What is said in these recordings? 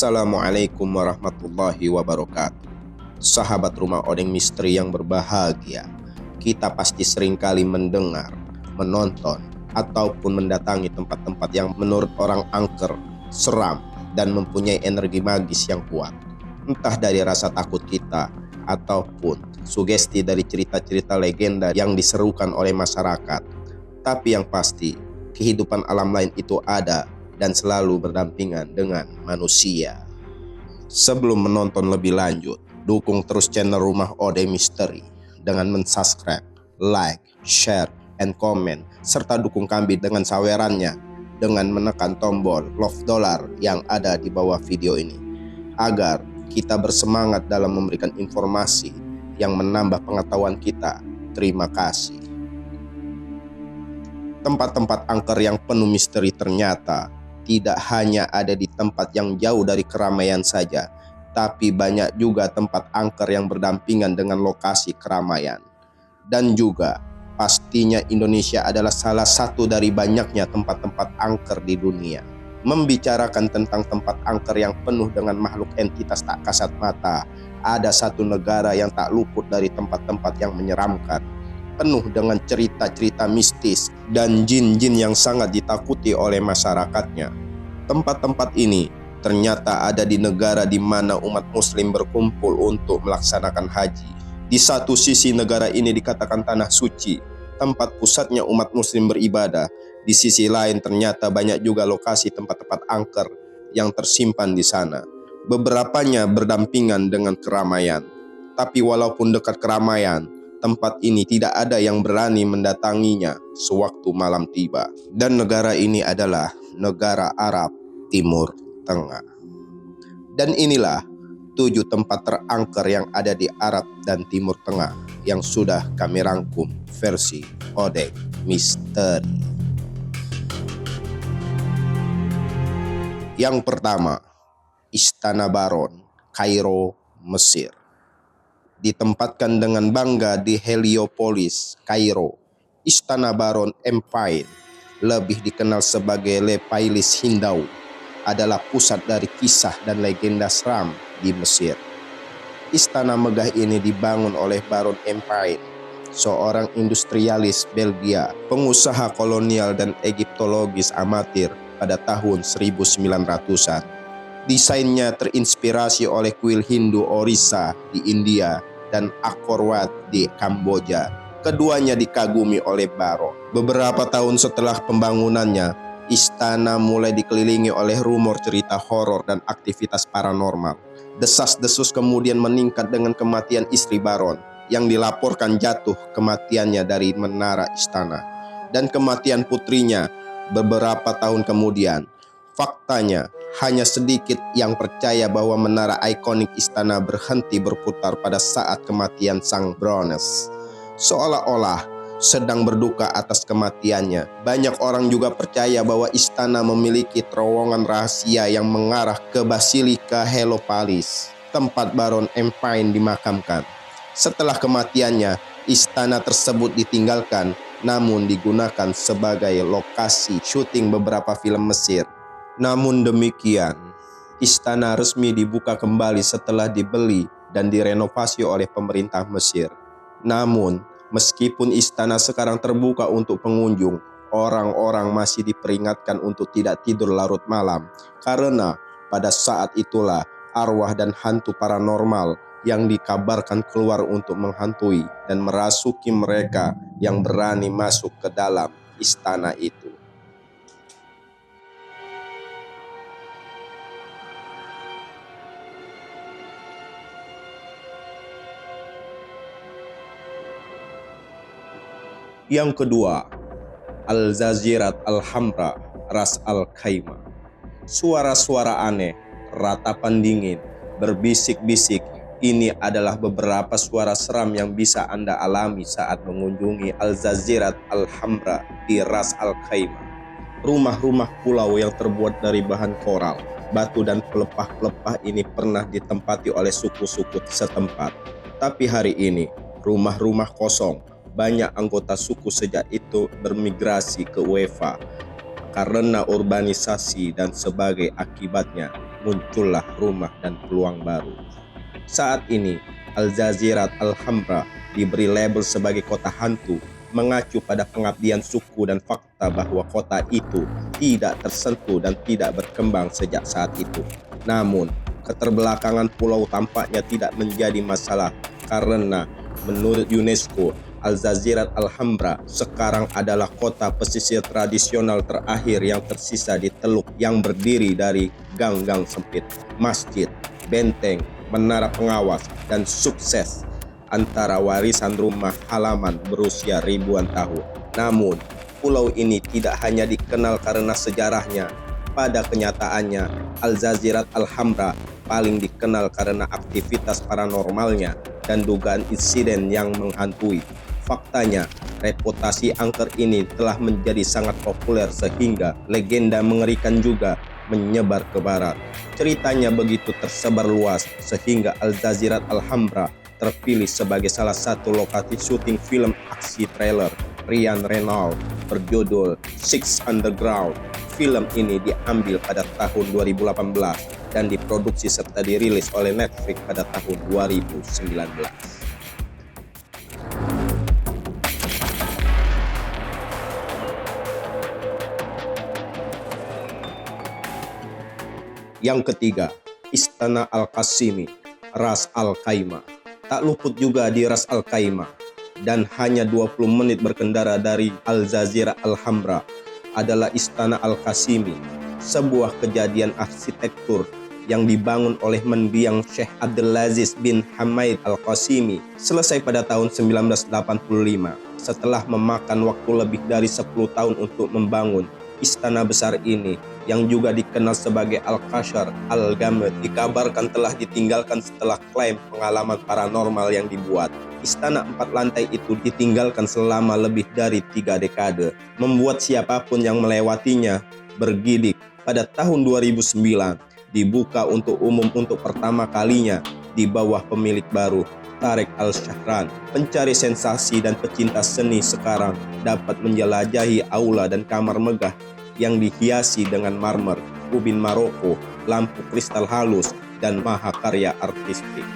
Assalamualaikum warahmatullahi wabarakatuh. Sahabat Rumah Odeng Misteri yang berbahagia, kita pasti seringkali mendengar, menonton, ataupun mendatangi tempat-tempat yang menurut orang angker, seram, dan mempunyai energi magis yang kuat. Entah dari rasa takut kita, ataupun sugesti dari cerita-cerita legenda yang diserukan oleh masyarakat. Tapi yang pasti, kehidupan alam lain itu ada dan selalu berdampingan dengan manusia. Sebelum menonton lebih lanjut, dukung terus channel Rumah Odeng Misteri dengan mensubscribe, like, share, and comment, serta dukung kami dengan sawerannya dengan menekan tombol love dollar yang ada di bawah video ini, agar kita bersemangat dalam memberikan informasi yang menambah pengetahuan kita. Terima kasih. Tempat-tempat angker yang penuh misteri ternyata tidak hanya ada di tempat yang jauh dari keramaian saja, tapi banyak juga tempat angker yang berdampingan dengan lokasi keramaian. Dan juga pastinya Indonesia adalah salah satu dari banyaknya tempat-tempat angker di dunia. Membicarakan tentang tempat angker yang penuh dengan makhluk entitas tak kasat mata, ada satu negara yang tak luput dari tempat-tempat yang menyeramkan, penuh dengan cerita-cerita mistis dan jin-jin yang sangat ditakuti oleh masyarakatnya. Tempat-tempat ini ternyata ada di negara di mana umat muslim berkumpul untuk melaksanakan haji. Di satu sisi negara ini dikatakan tanah suci, tempat pusatnya umat muslim beribadah. Di sisi lain ternyata banyak juga lokasi tempat-tempat angker yang tersimpan di sana. Beberapanya berdampingan dengan keramaian. Tapi walaupun dekat keramaian, tempat ini tidak ada yang berani mendatanginya sewaktu malam tiba. Dan negara ini adalah negara Arab Timur Tengah. Dan inilah 7 tempat terangker yang ada di Arab dan Timur Tengah yang sudah kami rangkum versi Odeng Misteri. Yang pertama, Istana Baron, Kairo, Mesir. Ditempatkan dengan bangga di Heliopolis, Kairo, Istana Baron Empire, lebih dikenal sebagai Le Pailis Hindau, adalah pusat dari kisah dan legenda seram di Mesir. Istana megah ini dibangun oleh Baron Empire, seorang industrialis Belgia, pengusaha kolonial dan egiptologis amatir pada tahun 1900-an. Desainnya terinspirasi oleh kuil Hindu Orissa di India dan Angkor Wat di Kamboja. Keduanya dikagumi oleh Baron. Beberapa tahun setelah pembangunannya, istana mulai dikelilingi oleh rumor cerita horor dan aktivitas paranormal. Desas-desus kemudian meningkat dengan kematian istri Baron yang dilaporkan jatuh kematiannya dari menara istana, dan kematian putrinya beberapa tahun kemudian. Faktanya, hanya sedikit yang percaya bahwa menara ikonik istana berhenti berputar pada saat kematian sang Brones, seolah-olah sedang berduka atas kematiannya. Banyak orang juga percaya bahwa istana memiliki terowongan rahasia yang mengarah ke Basilika Heliopolis, tempat Baron Empire dimakamkan. Setelah kematiannya, istana tersebut ditinggalkan, namun digunakan sebagai lokasi syuting beberapa film Mesir. Namun demikian, istana resmi dibuka kembali setelah dibeli dan direnovasi oleh pemerintah Mesir. Namun, meskipun istana sekarang terbuka untuk pengunjung, orang-orang masih diperingatkan untuk tidak tidur larut malam, karena pada saat itulah arwah dan hantu paranormal yang dikabarkan keluar untuk menghantui dan merasuki mereka yang berani masuk ke dalam istana itu. Yang kedua, Al-Jazirat Al-Hamra, Ras Al-Khaimah. Suara-suara aneh, ratapan dingin, berbisik-bisik, ini adalah beberapa suara seram yang bisa Anda alami saat mengunjungi Al-Jazirat Al-Hamra di Ras Al-Khaimah. Rumah-rumah pulau yang terbuat dari bahan koral, batu dan pelepah-pelepah ini pernah ditempati oleh suku-suku setempat. Tapi hari ini, rumah-rumah kosong. Banyak anggota suku sejak itu bermigrasi ke UEFA karena urbanisasi dan sebagai akibatnya muncullah rumah dan peluang baru. Saat ini, Al-Jazirat Alhambra diberi label sebagai kota hantu, mengacu pada pengabdian suku dan fakta bahwa kota itu tidak tersentuh dan tidak berkembang sejak saat itu. Namun, keterbelakangan pulau tampaknya tidak menjadi masalah karena menurut UNESCO, Al-Jazirat Alhambra sekarang adalah kota pesisir tradisional terakhir yang tersisa di Teluk yang berdiri dari gang-gang sempit, masjid, benteng, menara pengawas, dan sukses antara warisan rumah halaman berusia ribuan tahun. Namun, pulau ini tidak hanya dikenal karena sejarahnya. Pada kenyataannya, Al-Jazirat Alhambra paling dikenal karena aktivitas paranormalnya dan dugaan insiden yang menghantui. Faktanya, reputasi angker ini telah menjadi sangat populer sehingga legenda mengerikan juga menyebar ke barat. Ceritanya begitu tersebar luas sehingga Al-Jazirat Alhambra terpilih sebagai salah satu lokasi syuting film aksi trailer Ryan Reynolds berjudul Six Underground. Film ini diambil pada tahun 2018 dan diproduksi serta dirilis oleh Netflix pada tahun 2019. Yang ketiga, Istana Al-Qasimi, Ras Al-Khaimah. Tak luput juga di Ras Al-Khaimah, dan hanya 20 menit berkendara dari Al-Jazirat Alhambra adalah Istana Al-Qasimi, sebuah kejadian arsitektur yang dibangun oleh mendiang Syekh Abdulaziz bin Hamid Al-Qasimi selesai pada tahun 1985 setelah memakan waktu lebih dari 10 tahun untuk membangun istana besar ini yang juga dikenal sebagai Al-Qasr Al-Gamad dikabarkan telah ditinggalkan setelah klaim pengalaman paranormal yang dibuat. Istana 4 lantai itu ditinggalkan selama lebih dari 3 dekade, membuat siapapun yang melewatinya bergidik. Pada tahun 2009, dibuka untuk umum untuk pertama kalinya di bawah pemilik baru, Tarek Al-Shahran. Pencari sensasi dan pecinta seni sekarang dapat menjelajahi aula dan kamar megah yang dihiasi dengan marmer, ubin Maroko, lampu kristal halus, dan mahakarya artistik.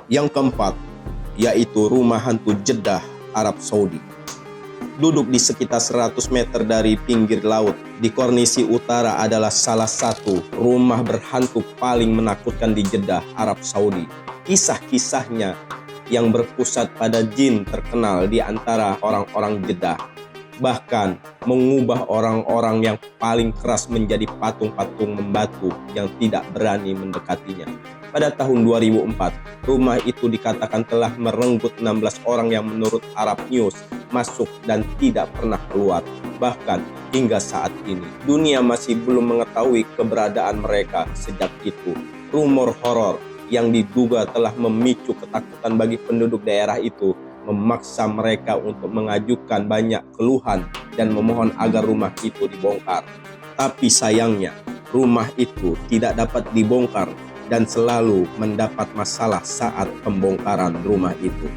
Yang keempat, yaitu Rumah Hantu Jeddah, Arab Saudi. Duduk di sekitar 100 meter dari pinggir laut, di Kornisi Utara adalah salah satu rumah berhantu paling menakutkan di Jeddah, Arab Saudi. Kisah-kisahnya yang berpusat pada jin terkenal di antara orang-orang Jeddah, bahkan mengubah orang-orang yang paling keras menjadi patung-patung membatu yang tidak berani mendekatinya. Pada tahun 2004, rumah itu dikatakan telah merenggut 16 orang yang menurut Arab News masuk dan tidak pernah keluar. Bahkan hingga saat ini, dunia masih belum mengetahui keberadaan mereka. Sejak itu, rumor horor yang diduga telah memicu ketakutan bagi penduduk daerah itu memaksa mereka untuk mengajukan banyak keluhan dan memohon agar rumah itu dibongkar. Tapi sayangnya, rumah itu tidak dapat dibongkar dan selalu mendapat masalah saat pembongkaran rumah itu.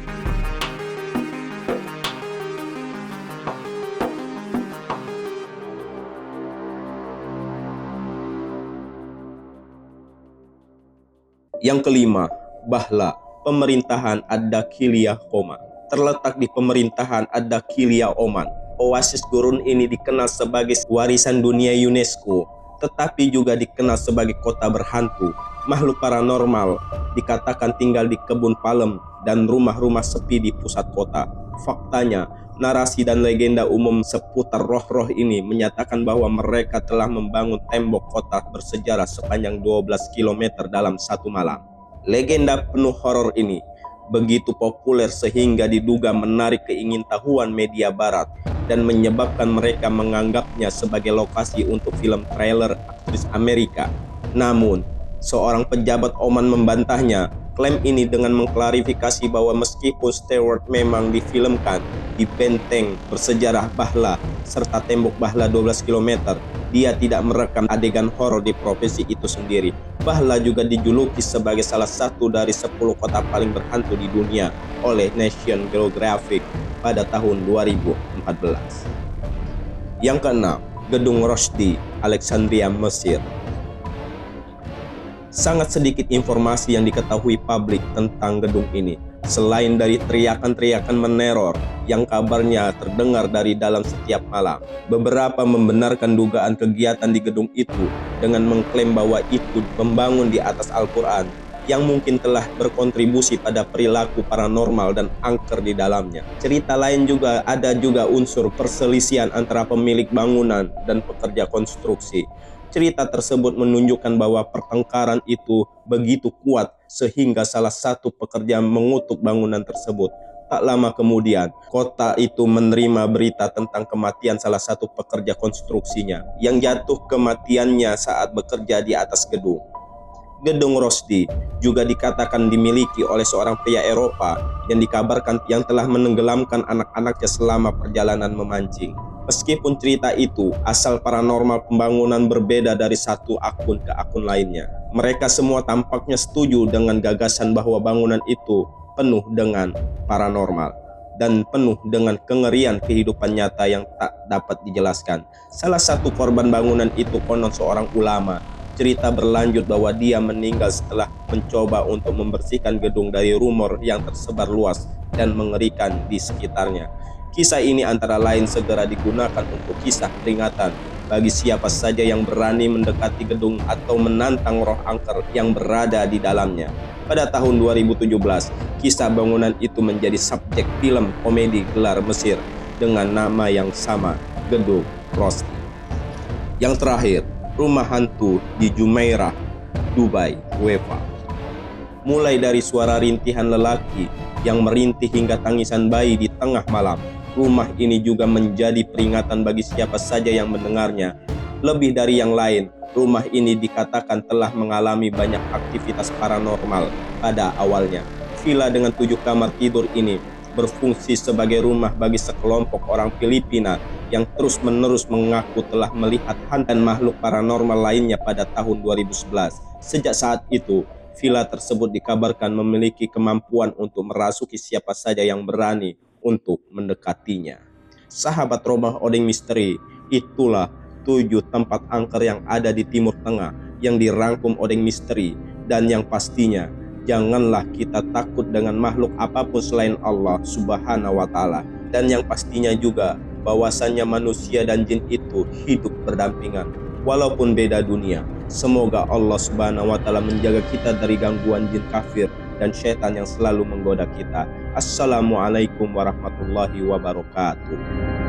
Yang kelima, Bahla, Pemerintahan Ad-Dakhiliyah Oman. Terletak di Pemerintahan Ad-Dakhiliyah Oman, oasis gurun ini dikenal sebagai warisan dunia UNESCO, tetapi juga dikenal sebagai kota berhantu. Makhluk paranormal dikatakan tinggal di kebun palem dan rumah-rumah sepi di pusat kota. Faktanya, narasi dan legenda umum seputar roh-roh ini menyatakan bahwa mereka telah membangun tembok kota bersejarah sepanjang 12 km dalam satu malam. Legenda penuh horor ini begitu populer sehingga diduga menarik keingintahuan media barat dan menyebabkan mereka menganggapnya sebagai lokasi untuk film trailer aktris Amerika. Namun, seorang pejabat Oman membantahnya klaim ini dengan mengklarifikasi bahwa meskipun Stewart memang difilmkan di benteng bersejarah Bahla serta tembok Bahla 12 km, dia tidak merekam adegan horor di profesi itu sendiri. Bahla juga dijuluki sebagai salah satu dari 10 kota paling berhantu di dunia oleh National Geographic pada tahun 2014. Yang keenam, Gedung Rushdie, Alexandria, Mesir. Sangat sedikit informasi yang diketahui publik tentang gedung ini, selain dari teriakan-teriakan meneror yang kabarnya terdengar dari dalam setiap malam. Beberapa membenarkan dugaan kegiatan di gedung itu dengan mengklaim bahwa itu membangun di atas Al-Quran, yang mungkin telah berkontribusi pada perilaku paranormal dan angker di dalamnya. Cerita lain juga ada unsur perselisihan antara pemilik bangunan dan pekerja konstruksi. Cerita tersebut menunjukkan bahwa pertengkaran itu begitu kuat sehingga salah satu pekerja mengutuk bangunan tersebut. Tak lama kemudian, kota itu menerima berita tentang kematian salah satu pekerja konstruksinya yang jatuh kematiannya saat bekerja di atas gedung. Gedung Rushdie juga dikatakan dimiliki oleh seorang pria Eropa yang dikabarkan yang telah menenggelamkan anak-anaknya selama perjalanan memancing. Meskipun cerita itu asal paranormal pembangunan berbeda dari satu akun ke akun lainnya, mereka semua tampaknya setuju dengan gagasan bahwa bangunan itu penuh dengan paranormal dan penuh dengan kengerian kehidupan nyata yang tak dapat dijelaskan. Salah satu korban bangunan itu konon seorang ulama. Cerita berlanjut bahwa dia meninggal setelah mencoba untuk membersihkan gedung dari rumor yang tersebar luas dan mengerikan di sekitarnya. Kisah ini antara lain segera digunakan untuk kisah peringatan bagi siapa saja yang berani mendekati gedung atau menantang roh angker yang berada di dalamnya. Pada tahun 2017, kisah bangunan itu menjadi subjek film komedi gelar Mesir dengan nama yang sama, Gedung Rushdie. Yang terakhir, rumah hantu di Jumeirah, Dubai, UEFA. Mulai dari suara rintihan lelaki yang merintih hingga tangisan bayi di tengah malam, rumah ini juga menjadi peringatan bagi siapa saja yang mendengarnya. Lebih dari yang lain, rumah ini dikatakan telah mengalami banyak aktivitas paranormal pada awalnya. Villa dengan 7 kamar tidur ini berfungsi sebagai rumah bagi sekelompok orang Filipina yang terus-menerus mengaku telah melihat hantu dan makhluk paranormal lainnya pada tahun 2011. Sejak saat itu, villa tersebut dikabarkan memiliki kemampuan untuk merasuki siapa saja yang berani untuk mendekatinya. Sahabat Rumah Odeng Misteri, itulah 7 tempat angker yang ada di Timur Tengah yang dirangkum Odeng Misteri, dan yang pastinya janganlah kita takut dengan makhluk apapun selain Allah Subhanahu wa Ta'ala, dan yang pastinya juga bahwasannya manusia dan jin itu hidup berdampingan walaupun beda dunia. Semoga Allah Subhanahu wa Ta'ala menjaga kita dari gangguan jin kafir dan setan yang selalu menggoda kita. Assalamualaikum warahmatullahi wabarakatuh.